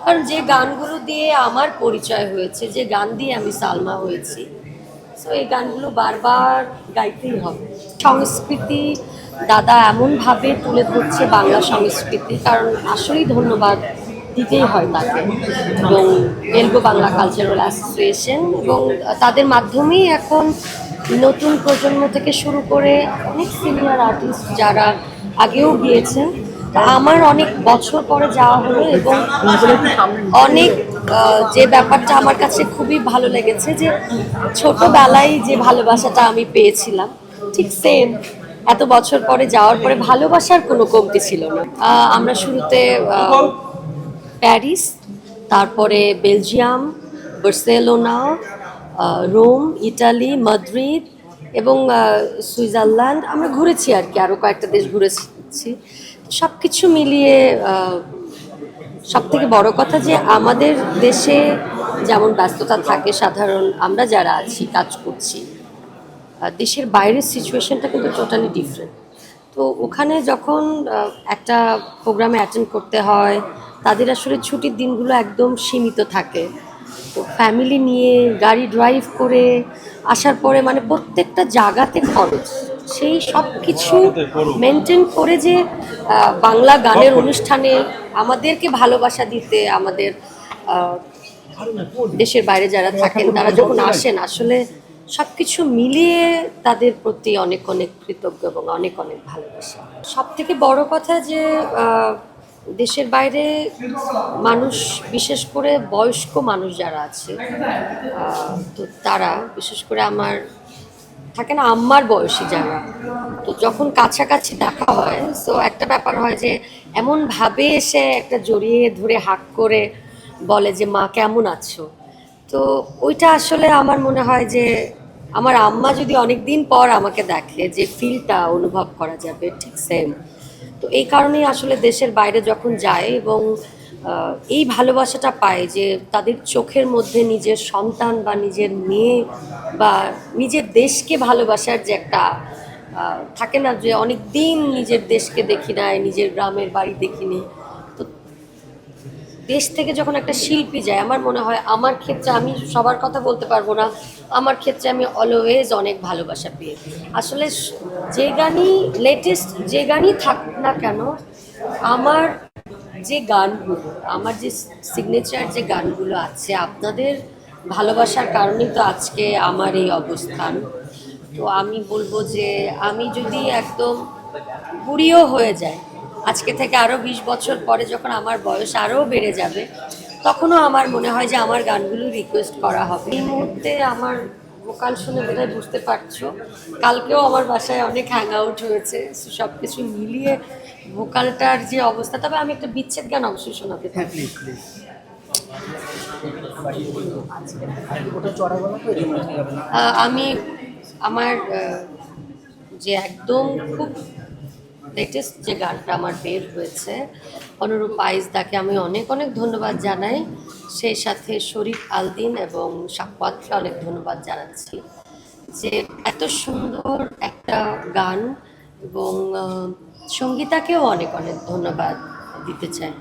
কারণ যে গানগুলো দিয়ে আমার পরিচয় হয়েছে, যে গান দিয়ে আমি সালমা হয়েছি, সো এই গানগুলো বারবার গাইতেই হবে। সংস্কৃতি দাদা এমনভাবে তুলে ধরছে বাংলা সংস্কৃতি, কারণ আসলেই ধন্যবাদ দিতেই হয় তাকে এবং বেলগো বাংলা কালচারাল অ্যাসোসিয়েশন, এবং তাদের মাধ্যমেই এখন নতুন প্রজন্ম থেকে শুরু করে অনেক সিনিয়র আর্টিস্ট যারা আগেও গিয়েছেন, তা আমার অনেক বছর পরে যাওয়া হলো এবং অনেক যে ব্যাপারটা আমার কাছে খুবই ভালো লেগেছে, যে ছোটবেলায় যে ভালোবাসাটা আমি পেয়েছিলাম ঠিক সেম এত বছর পরে যাওয়ার পরে ভালোবাসার কোনো কমতি ছিল না। আমরা শুরুতে প্যারিস, তারপরে Belgium, Barcelona, Rome, Italy, Madrid এবং সুইজারল্যান্ড আমরা ঘুরেছি আর কি, আরও কয়েকটা দেশ ঘুরেছি। সব কিছু মিলিয়ে সব থেকে বড় কথা যে আমাদের দেশে যেমন ব্যস্ততা থাকে সাধারণ আমরা যারা আছি কাজ করছি, দেশের বাইরের সিচুয়েশনটা কিন্তু টোটালি ডিফারেন্ট। তো ওখানে যখন একটা প্রোগ্রামে অ্যাটেন্ড করতে হয়, তাদের আসলে ছুটির দিনগুলো একদম সীমিত থাকে। তো ফ্যামিলি নিয়ে গাড়ি ড্রাইভ করে আসার পরে মানে প্রত্যেকটা জায়গাতে খরচ, সেই সব কিছু মেনটেন করে যে বাংলা গানের অনুষ্ঠানে আমাদেরকে ভালোবাসা দিতে, আমাদের দেশের বাইরে যারা থাকেন তারা যখন আসেন, আসলে সব কিছু মিলিয়ে তাদের প্রতি অনেক অনেক কৃতজ্ঞ এবং অনেক অনেক ভালোবাসা। সব থেকে বড় কথা যে দেশের বাইরে মানুষ, বিশেষ করে বয়স্ক মানুষ যারা আছে, তো তারা বিশেষ করে আমার থাকে না আম্মার বয়সী যারা, তো যখন কাছাকাছি দেখা হয় তো একটা ব্যাপার হয় যে এমনভাবে এসে একটা জড়িয়ে ধরে হাক করে বলে যে মা কেমন আছো। তো ওইটা আসলে আমার মনে হয় যে আমার আম্মা যদি অনেক দিন পর আমাকে দেখে, যে ফিলটা অনুভব করা যাবে ঠিক সেম। তো এই কারণেই আসলে দেশের বাইরে যখন যায় এবং এই ভালোবাসাটা পায়, যে তাদের চোখের মধ্যে নিজের সন্তান বা নিজের মেয়ে বা নিজের দেশকে ভালোবাসার যে একটা থাকে না, যে অনেক দিন নিজের দেশকে দেখি নাই, নিজের গ্রামের বাড়ি দেখিনি। তো দেশ থেকে যখন একটা শিল্পী যায়, আমার মনে হয় আমার ক্ষেত্রে, আমি সবার কথা বলতে পারবো না, আমার ক্ষেত্রে আমি অলওয়েজ অনেক ভালোবাসা পেয়ে আসলে যে গানই লেটেস্ট যে গানই থাক না কেন, আমার যে গানগুলো, আমার যে সিগনেচার যে গানগুলো আছে, আপনাদের ভালোবাসার কারণেই তো আজকে আমার এই অবস্থান। তো আমি বলবো যে আমি যদি একদম বুড়িও হয়ে যায় আজকে থেকে আরও 20 বছর পরে, যখন আমার বয়স আরও বেড়ে যাবে, তখনও আমার মনে হয় যে আমার গানগুলো রিকোয়েস্ট করা হবে। এই মুহূর্তে আমার ভোকাল শুনে বোধহয় বুঝতে পারছো, কালকেও আমার বাসায় অনেক হ্যাং আউট হয়েছে, সব কিছু মিলিয়ে ভোকালটার যে অবস্থা। তবে আমি একটা বিচ্ছেদ গান অবশ্যই শোনাতে পারি। আমি আমার যে একদম খুব লেটেস্ট যে গানটা আমার বের হয়েছে, অনুরূপ আইজদাকে আমি অনেক অনেক ধন্যবাদ জানাই, সেই সাথে শরীফ আলদিন এবং সাক্কাতকে অনেক ধন্যবাদ জানাচ্ছি যে এত সুন্দর একটা গান, এবং সঙ্গীতাকেও অনেক অনেক ধন্যবাদ দিতে চাই।